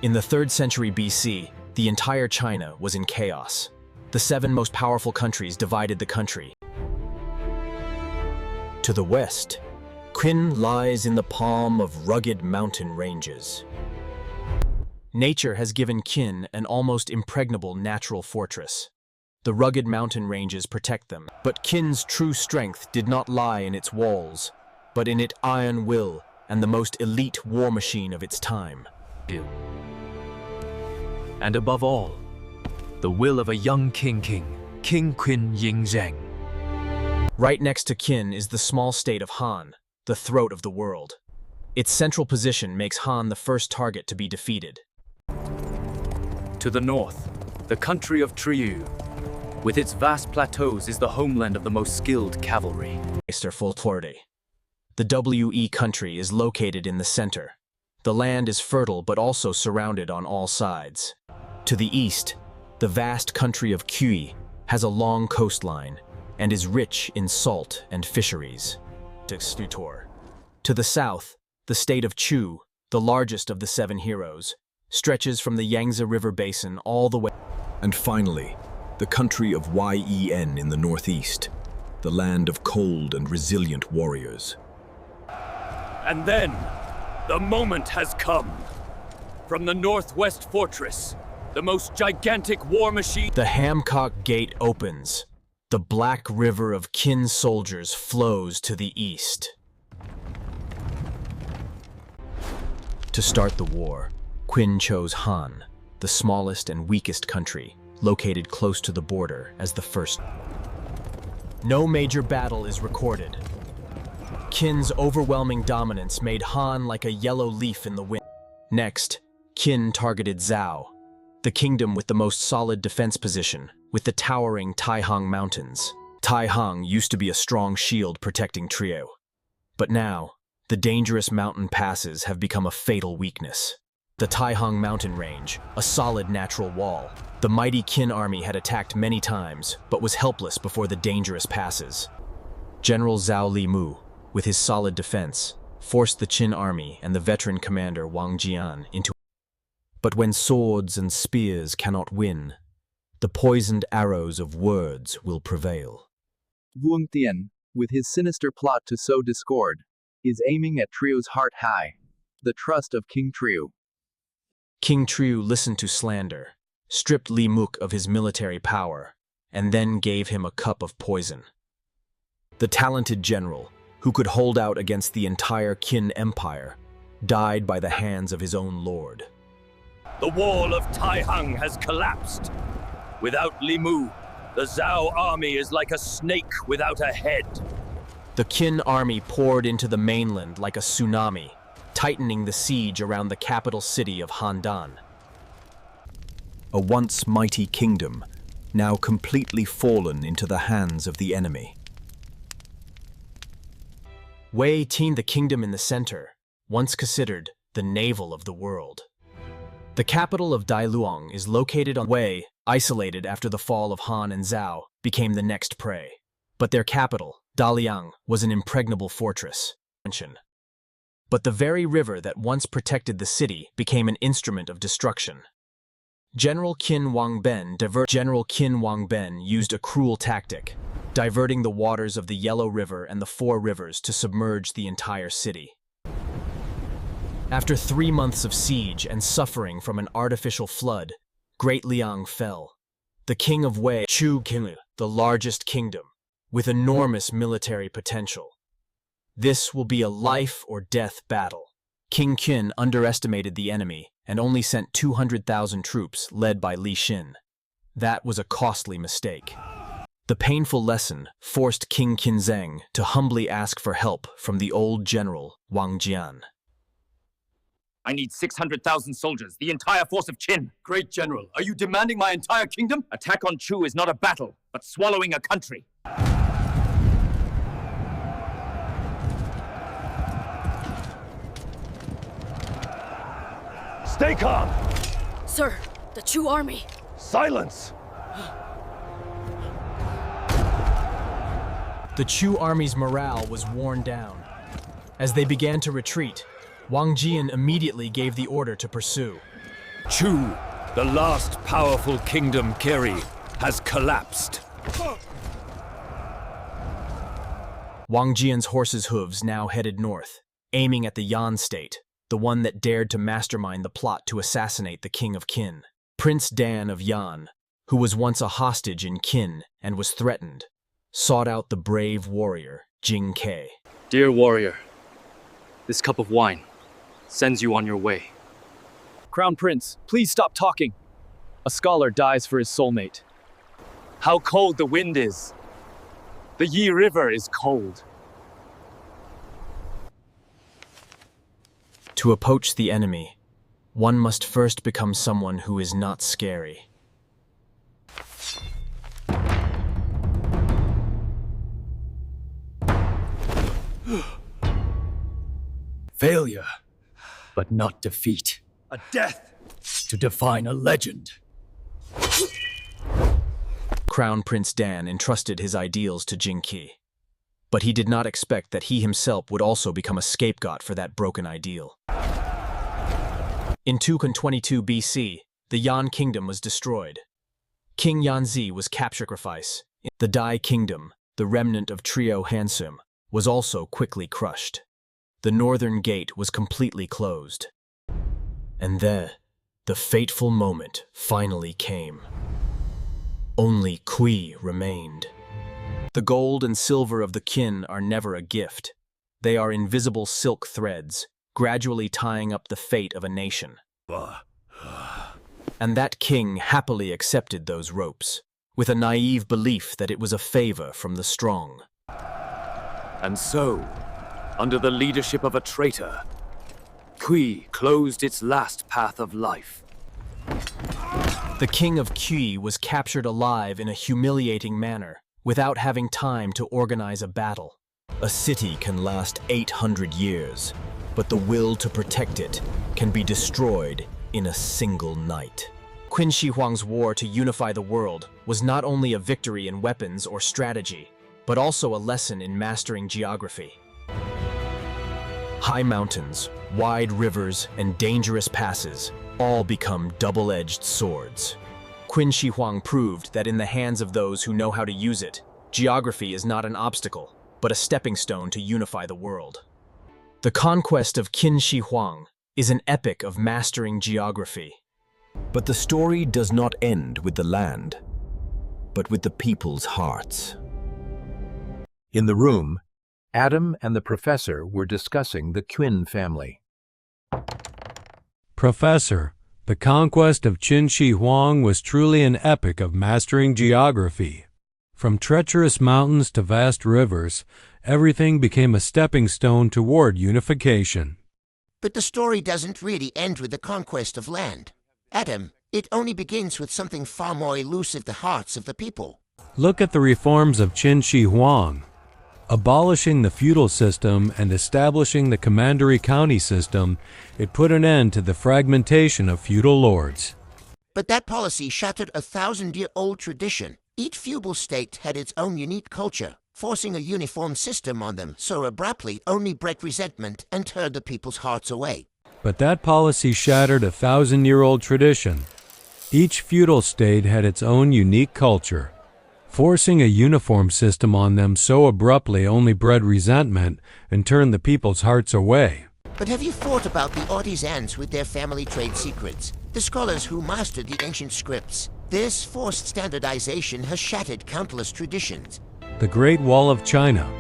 In the 3rd century BC, the entire China was in chaos. The 7 most powerful countries divided the country. To the west, Qin lies in the palm of rugged mountain ranges. Nature has given Qin an almost impregnable natural fortress. The rugged mountain ranges protect them, but Qin's true strength did not lie in its walls, but in its iron will and the most elite war machine of its time. And above all, the will of a young King Qin Shi. Right next to Qin is the small state of Han, the throat of the world. Its central position makes Han the first target to be defeated. To the north, the country of Triyu, with its vast plateaus, is the homeland of the most skilled cavalry. The WE country is located in the center. The land is fertile but also surrounded on all sides. To the east, the vast country of Qi has a long coastline and is rich in salt and fisheries. To the south, the state of Chu, the largest of the 7 heroes, stretches from the Yangtze River basin all the way. And finally, the country of Yen in the northeast, the land of cold and resilient warriors. And then, the moment has come. From the northwest fortress, the most gigantic war machine. The Hamcock Gate opens. The black river of Qin soldiers flows to the east. To start the war, Qin chose Han, the smallest and weakest country, located close to the border, as the first. No major battle is recorded. Qin's overwhelming dominance made Han like a yellow leaf in the wind. Next, Qin targeted Zhao, the kingdom with the most solid defense position, with the towering Taihang Mountains. Taihang used to be a strong shield protecting Triyu. But now, the dangerous mountain passes have become a fatal weakness. The Taihang mountain range, a solid natural wall. The mighty Qin army had attacked many times, but was helpless before the dangerous passes. General Zhao Limu, with his solid defense, forced the Qin army and the veteran commander Wang Jian into. But when swords and spears cannot win, the poisoned arrows of words will prevail. Vuong Tian, with his sinister plot to sow discord, is aiming at Triyu's heart high, the trust of King Triyu. King Triyu listened to slander, stripped Li Muk of his military power, and then gave him a cup of poison. The talented general, who could hold out against the entire Qin Empire, died by the hands of his own lord. The wall of Taihang has collapsed. Without Limu, the Zhao army is like a snake without a head. The Qin army poured into the mainland like a tsunami, tightening the siege around the capital city of Handan. A once mighty kingdom, now completely fallen into the hands of the enemy. Wei Tin, the kingdom in the center, once considered the navel of the world. The capital of Dailuang is located on Wei, isolated after the fall of Han and Zhao, became the next prey. But their capital, Daliang, was an impregnable fortress. But the very river that once protected the city became an instrument of destruction. General Qin Wang Ben used a cruel tactic, diverting the waters of the Yellow River and the 4 rivers to submerge the entire city. After 3 months of siege and suffering from an artificial flood, Great Liang fell. The king of Wei, Chu Qin, the largest kingdom, with enormous military potential. This will be a life or death battle. King Qin underestimated the enemy and only sent 200,000 troops led by Li Xin. That was a costly mistake. The painful lesson forced King Qinzheng to humbly ask for help from the old general Wang Jian. I need 600,000 soldiers, the entire force of Qin. Great General, are you demanding my entire kingdom? Attack on Chu is not a battle, but swallowing a country. Stay calm! Sir, the Chu army. Silence! The Chu army's morale was worn down. As they began to retreat, Wang Jian immediately gave the order to pursue. Chu, the last powerful kingdom Kiri, has collapsed. Wang Jian's horse's hooves now headed north, aiming at the Yan state, the one that dared to mastermind the plot to assassinate the king of Qin. Prince Dan of Yan, who was once a hostage in Qin and was threatened, sought out the brave warrior, Jing Ke. Dear warrior, this cup of wine sends you on your way. Crown Prince, please stop talking. A scholar dies for his soulmate. How cold the wind is. The Yi River is cold. To approach the enemy, one must first become someone who is not scary. Failure, but not defeat. A death to define a legend. Crown Prince Dan entrusted his ideals to Jing Ke, but he did not expect that he himself would also become a scapegoat for that broken ideal. In 222 BC, the Yan kingdom was destroyed. King Yanzi was captured. Sacrifice. The Dai kingdom, the remnant of Trio Hansum, was also quickly crushed. The northern gate was completely closed. And then, the fateful moment finally came. Only Kui remained. The gold and silver of the Qin are never a gift. They are invisible silk threads, gradually tying up the fate of a nation. And that king happily accepted those ropes, with a naive belief that it was a favor from the strong. And so, under the leadership of a traitor, Kui closed its last path of life. The king of Qi was captured alive in a humiliating manner, without having time to organize a battle. A city can last 800 years, but the will to protect it can be destroyed in a single night. Qin Shi Huang's war to unify the world was not only a victory in weapons or strategy, but also a lesson in mastering geography. High mountains, wide rivers, and dangerous passes all become double-edged swords. Qin Shi Huang proved that in the hands of those who know how to use it, geography is not an obstacle, but a stepping stone to unify the world. The conquest of Qin Shi Huang is an epic of mastering geography. But the story does not end with the land, but with the people's hearts. In the room, Adam and the professor were discussing the Qin family. Professor, the conquest of Qin Shi Huang was truly an epic of mastering geography. From treacherous mountains to vast rivers, everything became a stepping stone toward unification. But the story doesn't really end with the conquest of land. Adam, it only begins with something far more elusive: the hearts of the people. Look at the reforms of Qin Shi Huang. Abolishing the feudal system and establishing the commandery county system, it put an end to the fragmentation of feudal lords. But that policy shattered a 1,000-year-old tradition. Each feudal state had its own unique culture. Forcing a uniform system on them so abruptly only bred resentment and turned the people's hearts away. But that policy shattered a 1,000-year-old tradition. Each feudal state had its own unique culture. Forcing a uniform system on them so abruptly only bred resentment and turned the people's hearts away. But have you thought about the artisans with their family trade secrets? The scholars who mastered the ancient scripts? This forced standardization has shattered countless traditions. The Great Wall of China,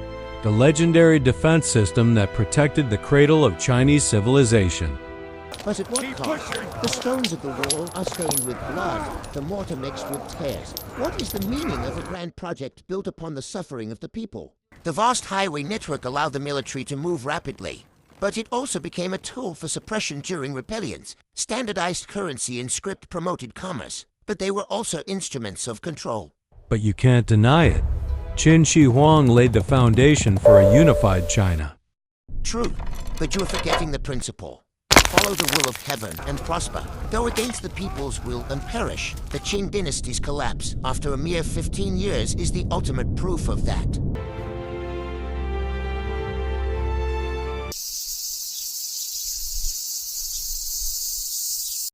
the legendary defense system that protected the cradle of Chinese civilization. But at what cost? The stones of the wall are stained with blood, the mortar mixed with tears. What is the meaning of a grand project built upon the suffering of the people? The vast highway network allowed the military to move rapidly, but it also became a tool for suppression during rebellions. Standardized currency and script promoted commerce, but they were also instruments of control. But you can't deny it. Qin Shi Huang laid the foundation for a unified China. True, but you're forgetting the principle. Follow the will of heaven and prosper, though against the people's will and perish. The Qing dynasty's collapse after a mere 15 years is the ultimate proof of that.